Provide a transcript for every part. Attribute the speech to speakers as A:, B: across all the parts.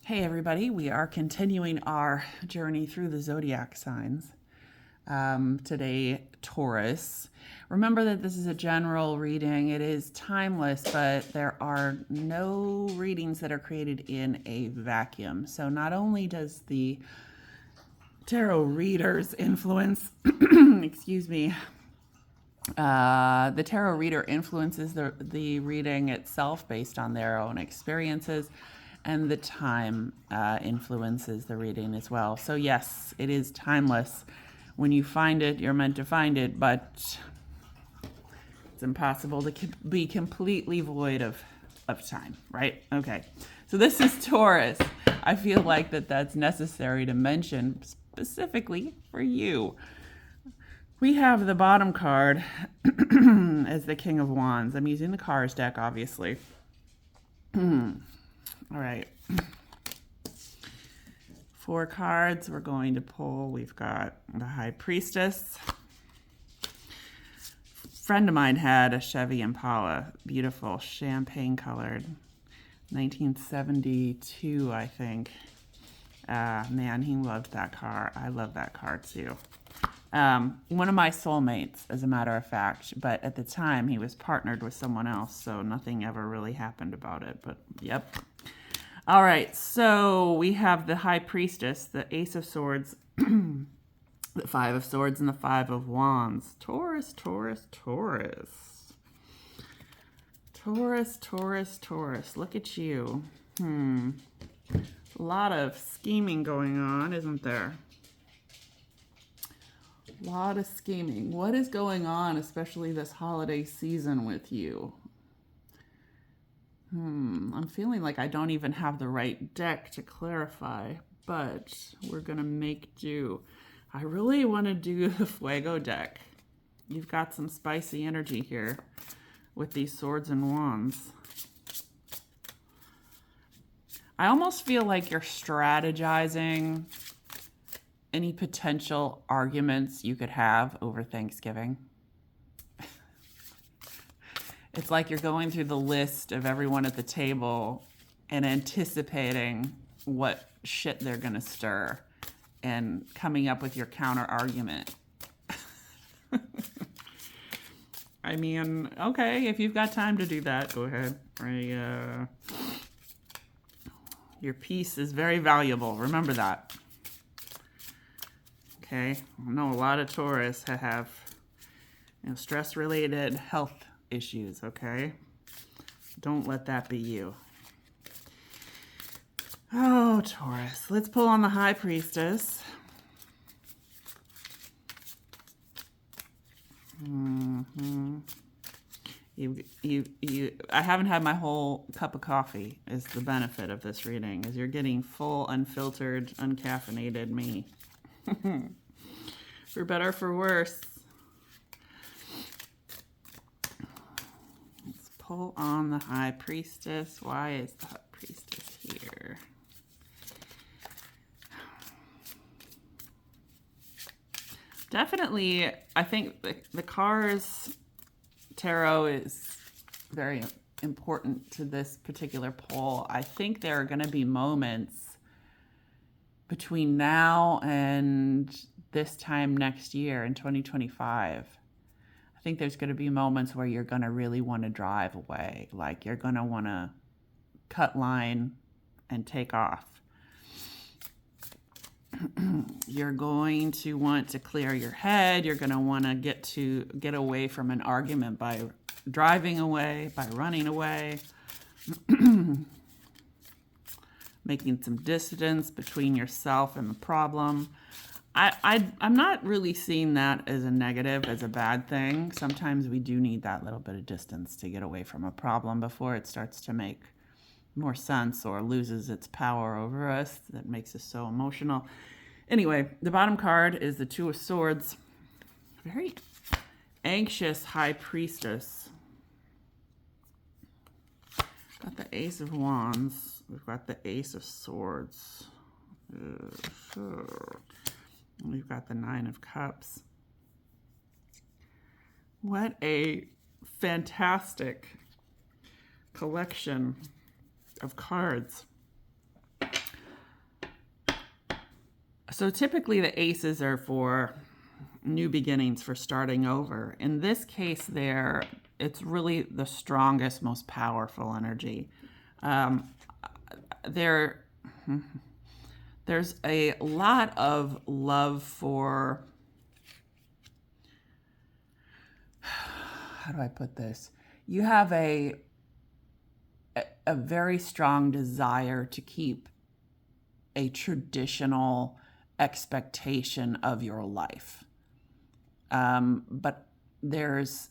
A: Hey everybody, we are continuing our journey through the zodiac signs. Today, Taurus. Remember that this is a general reading. It is timeless, but there are no readings that are created in a vacuum. So not only does the tarot reader's influence, excuse me, the tarot reader influences the reading itself based on their own experiences, and the time influences the reading as well. So yes, it is timeless. When you find it, you're meant to find it, but it's impossible to be completely void of time, right? Okay, so this is Taurus. I feel like that's necessary to mention specifically for you. We have the bottom card as the King of Wands. I'm using the Cards deck, obviously. All right. 4 cards we're going to pull. We've got the High Priestess. A friend of mine had a Chevy Impala, beautiful champagne colored, 1972, I think. Man, he loved that car. I love that car too. One of my soulmates, as a matter of fact, but at the time he was partnered with someone else, so nothing ever really happened about it, but yep. All right, so we have the High Priestess, the Ace of Swords, the 5 of Swords, and the 5 of Wands. Taurus, Taurus, Taurus. Taurus, Taurus, Taurus. Look at you. A lot of scheming going on, isn't there? A lot of scheming. What is going on, especially this holiday season with you? I'm feeling like I don't even have the right deck to clarify, but we're going to make do. I really want to do the Fuego deck. You've got some spicy energy here with these swords and wands. I almost feel like you're strategizing any potential arguments you could have over Thanksgiving. It's like you're going through the list of everyone at the table and anticipating what shit they're going to stir and coming up with your counter argument. I mean, okay, if you've got time to do that, go ahead. Your peace is very valuable. Remember that. Okay, I know a lot of Taurus have stress-related health issues, okay? Don't let that be you. Oh, Taurus. Let's pull on the High Priestess. I haven't had my whole cup of coffee is the benefit of this reading, is you're getting full, unfiltered, uncaffeinated me. For better or for worse. Let's pull on the High Priestess. Why is the High Priestess here? Definitely, I think the Cards Tarot is very important to this particular poll. I think there are going to be moments between now and this time next year in 2025. I think there's going to be moments where you're going to really want to drive away. Like you're going to want to cut line and take off. You're going to want to clear your head. You're going to want to get away from an argument by driving away, by running away. Making some distance between yourself and the problem. I'm not really seeing that as a negative, as a bad thing. Sometimes we do need that little bit of distance to get away from a problem before it starts to make more sense or loses its power over us. That makes us so emotional. Anyway, the bottom card is the 2 of Swords. Very anxious High Priestess. Got the Ace of Wands. We've got the Ace of Swords. We've got the 9 of Cups. What a fantastic collection of cards. So typically the aces are for new beginnings, for starting over. In this case, it's really the strongest, most powerful energy. There, there's a lot of love for, how do I put this? You have a very strong desire to keep a traditional expectation of your life. But there's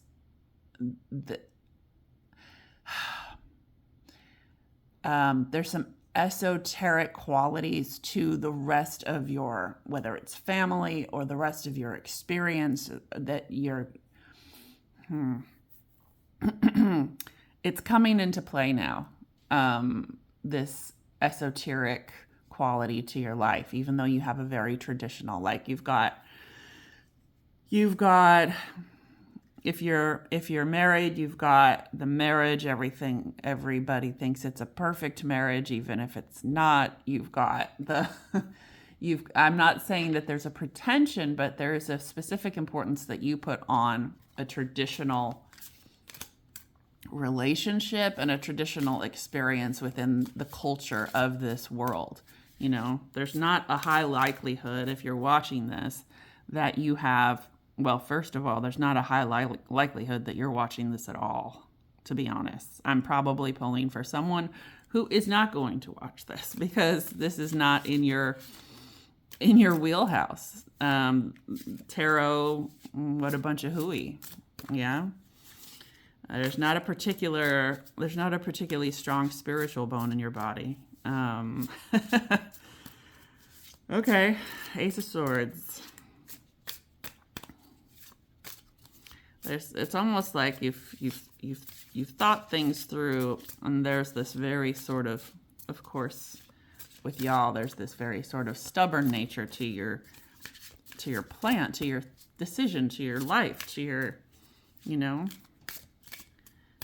A: some esoteric qualities to the rest of your, whether it's family or the rest of your experience, that it's coming into play now. This esoteric quality to your life, even though you have a very traditional, like you've got if you're married, you've got the marriage, everybody thinks it's a perfect marriage, even if it's not. You've got I'm not saying that there's a pretension, but there is a specific importance that you put on a traditional relationship and a traditional experience within the culture of this world. There's not a high likelihood, if you're watching this, that you have, well, first of all, there's not a high likelihood that you're watching this at all, to be honest. I'm probably pulling for someone who is not going to watch this, because this is not in your wheelhouse. Tarot, what a bunch of hooey. Yeah. There's not a particularly strong spiritual bone in your body. Okay, Ace of Swords. It's almost like you've thought things through, and there's this very sort of course, with y'all, there's this very sort of stubborn nature to your plan, to your decision, to your life, to your,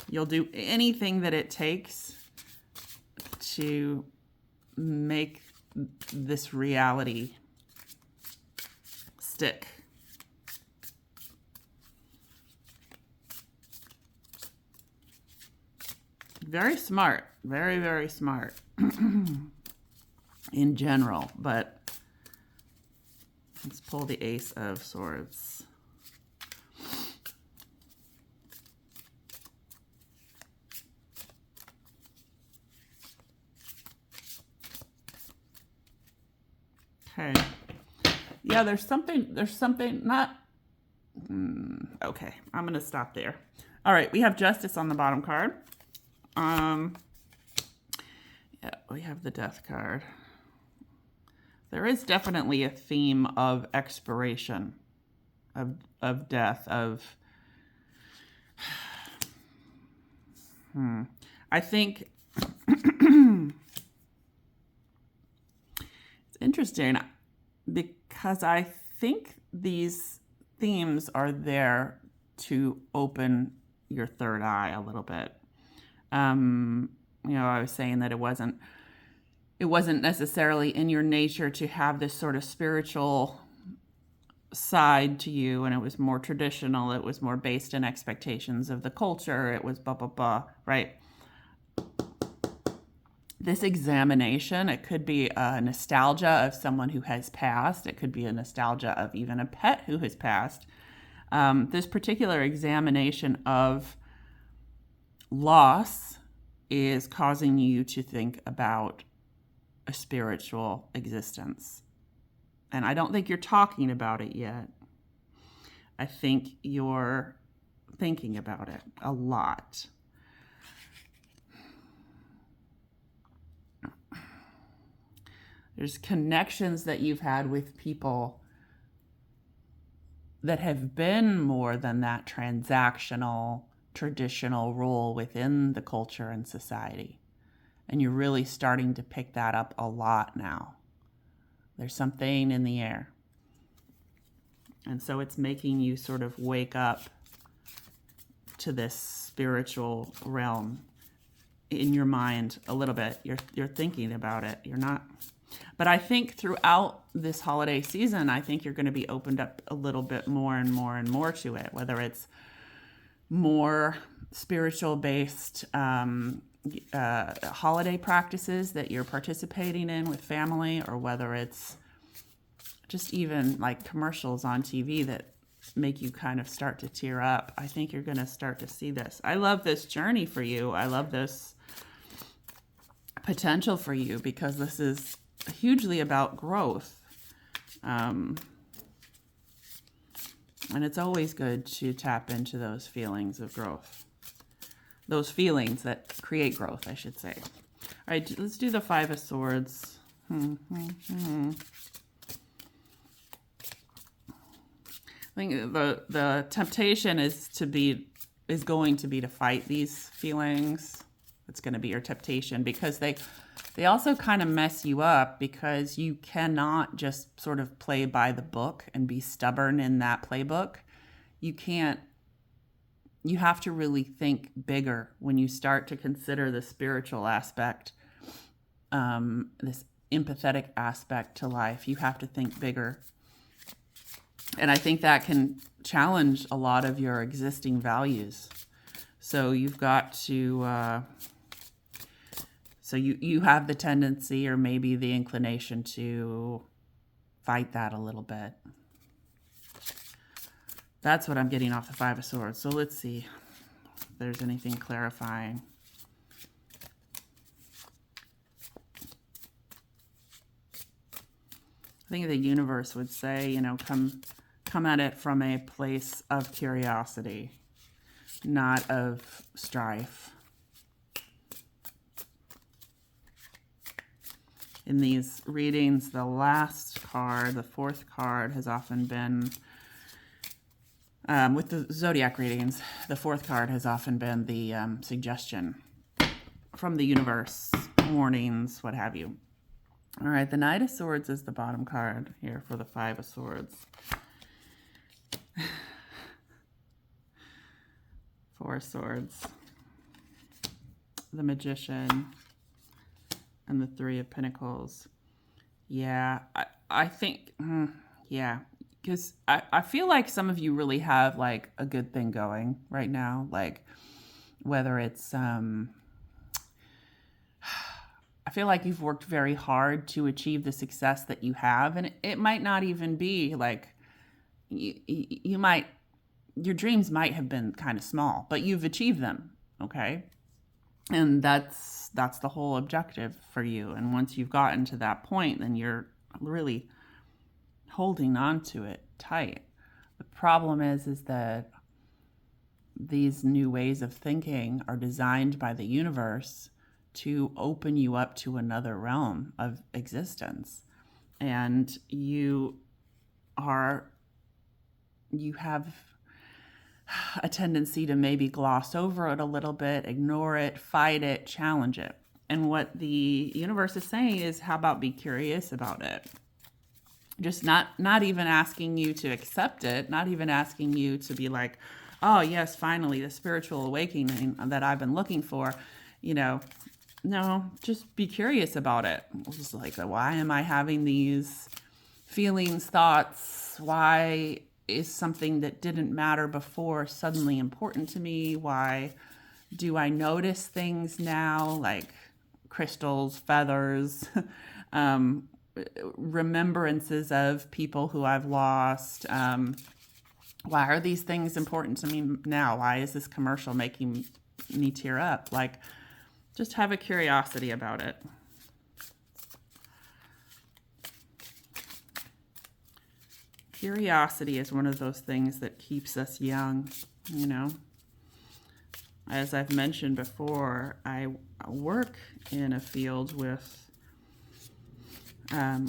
A: you'll do anything that it takes to make this reality stick. Very smart, very, very smart in general, but let's pull the Ace of Swords. Okay. Yeah, there's something not, okay, I'm going to stop there. All right, we have Justice on the bottom card. Yeah, we have the Death card. There is definitely a theme of expiration, of death, of I think it's interesting because I think these themes are there to open your third eye a little bit. I was saying that it wasn't necessarily in your nature to have this sort of spiritual side to you, and it was more traditional. It was more based in expectations of the culture. It was blah, blah, blah, right? This examination, it could be a nostalgia of someone who has passed. It could be a nostalgia of even a pet who has passed. This particular examination of loss is causing you to think about a spiritual existence. And I don't think you're talking about it yet. I think you're thinking about it a lot. There's connections that you've had with people that have been more than that transactional, traditional role within the culture and society. And you're really starting to pick that up a lot now. There's something in the air. And so it's making you sort of wake up to this spiritual realm in your mind a little bit. You're thinking about it. You're not, But I think throughout this holiday season, I think you're going to be opened up a little bit more and more and more to it, whether it's more spiritual based holiday practices that you're participating in with family, or whether it's just even like commercials on TV that make you kind of start to tear up. I think you're going to start to see this. I love this journey for you. I love this potential for you, because this is hugely about growth. And it's always good to tap into those feelings of growth. Those feelings that create growth, I should say. All right, let's do the Five of Swords. I think the temptation is going to be to fight these feelings. It's going to be your temptation, because they also kind of mess you up, because you cannot just sort of play by the book and be stubborn in that playbook. You have to really think bigger when you start to consider the spiritual aspect, this empathetic aspect to life. You have to think bigger. And I think that can challenge a lot of your existing values. So you've got to, so you have the tendency, or maybe the inclination, to fight that a little bit. That's what I'm getting off the Five of Swords. So let's see if there's anything clarifying. I think the universe would say, come at it from a place of curiosity, not of strife. In these readings, the last card, the fourth card, has often been, with the zodiac readings, the fourth card has often been the suggestion from the universe, warnings, what have you. All right, the Knight of Swords is the bottom card here for the Five of Swords. Four of Swords, the Magician, and the Three of Pentacles. Yeah, I think, because I feel like some of you really have like a good thing going right now. Like whether it's, I feel like you've worked very hard to achieve the success that you have. And it might not even be like, your dreams might have been kind of small, but you've achieved them. Okay. And that's the whole objective for you. And once you've gotten to that point, then you're really holding on to it tight. The problem is that these new ways of thinking are designed by the universe to open you up to another realm of existence. And you have a tendency to maybe gloss over it a little bit, ignore it, fight it, challenge it. And what the universe is saying is, how about be curious about it? Just not even asking you to accept it, not even asking you to be like, oh yes, finally the spiritual awakening that I've been looking for. No, just be curious about it. Just like, why am I having these feelings, thoughts? Why is something that didn't matter before suddenly important to me? Why do I notice things now, like crystals, feathers, remembrances of people who I've lost? Why are these things important to me now? Why is this commercial making me tear up? Like, just have a curiosity about it. Curiosity is one of those things that keeps us young, As I've mentioned before, I work in a field with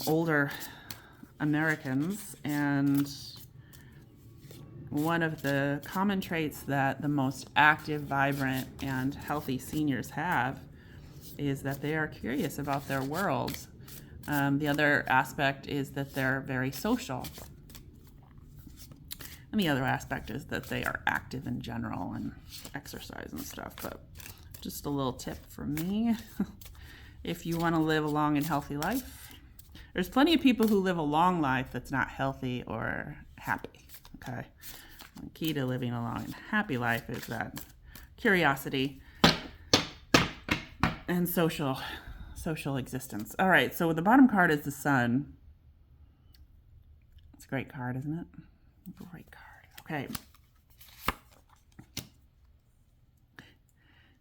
A: older Americans, and one of the common traits that the most active, vibrant, and healthy seniors have is that they are curious about their world. The other aspect is that they're very social. And the other aspect is that they are active in general and exercise and stuff. But just a little tip from me. If you want to live a long and healthy life, There's plenty of people who live a long life that's not healthy or happy. Okay. The key to living a long and happy life is that curiosity and social existence. All right, so the bottom card is the Sun. It's a great card, isn't it? Great card. Okay.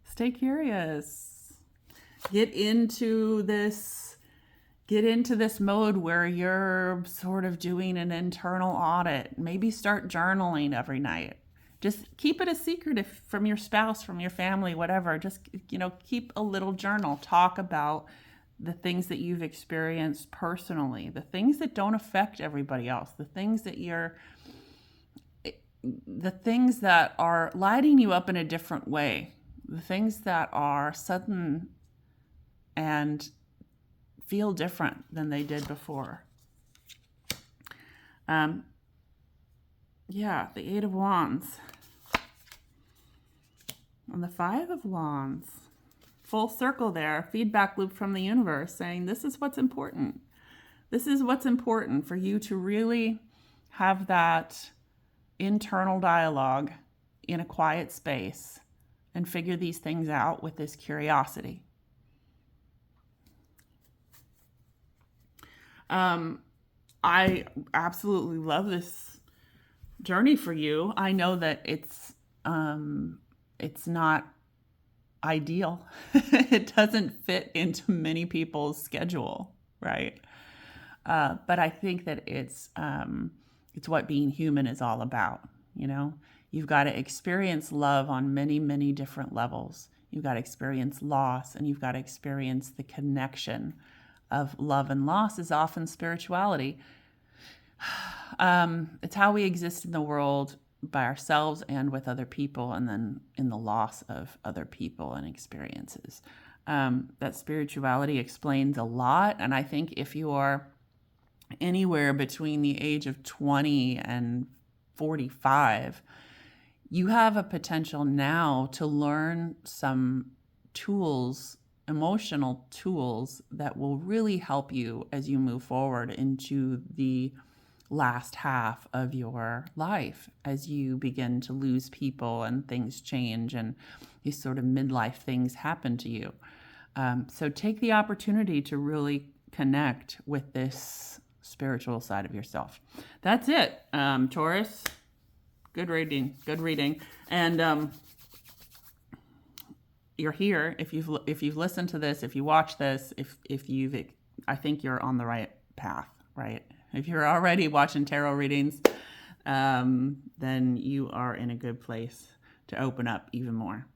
A: Stay curious. Get into this mode where you're sort of doing an internal audit. Maybe start journaling every night. Just keep it a secret from your spouse, from your family, whatever. Just, keep a little journal. Talk about the things that you've experienced personally, the things that don't affect everybody else, the things that are lighting you up in a different way, the things that are sudden and feel different than they did before. The Eight of Wands. And the Five of Wands. Full circle there, feedback loop from the universe saying this is what's important. This is what's important for you to really have that internal dialogue in a quiet space and figure these things out with this curiosity. I absolutely love this journey for you. I know that it's not ideal. It doesn't fit into many people's schedule, right? But I think that it's what being human is all about. You've got to experience love on many, many different levels. You've got to experience loss, and you've got to experience the connection of love and loss is often spirituality. It's how we exist in the world by ourselves and with other people, and then in the loss of other people and experiences. That spirituality explains a lot, and I think if you are anywhere between the age of 20 and 45, you have a potential now to learn some tools, emotional tools that will really help you as you move forward into the last half of your life, as you begin to lose people and things change and these sort of midlife things happen to you. So take the opportunity to really connect with this spiritual side of yourself. That's it, Taurus. Good reading. And you're here. If you've listened to this, if you watch this, I think you're on the right path, right? If you're already watching tarot readings, then you are in a good place to open up even more.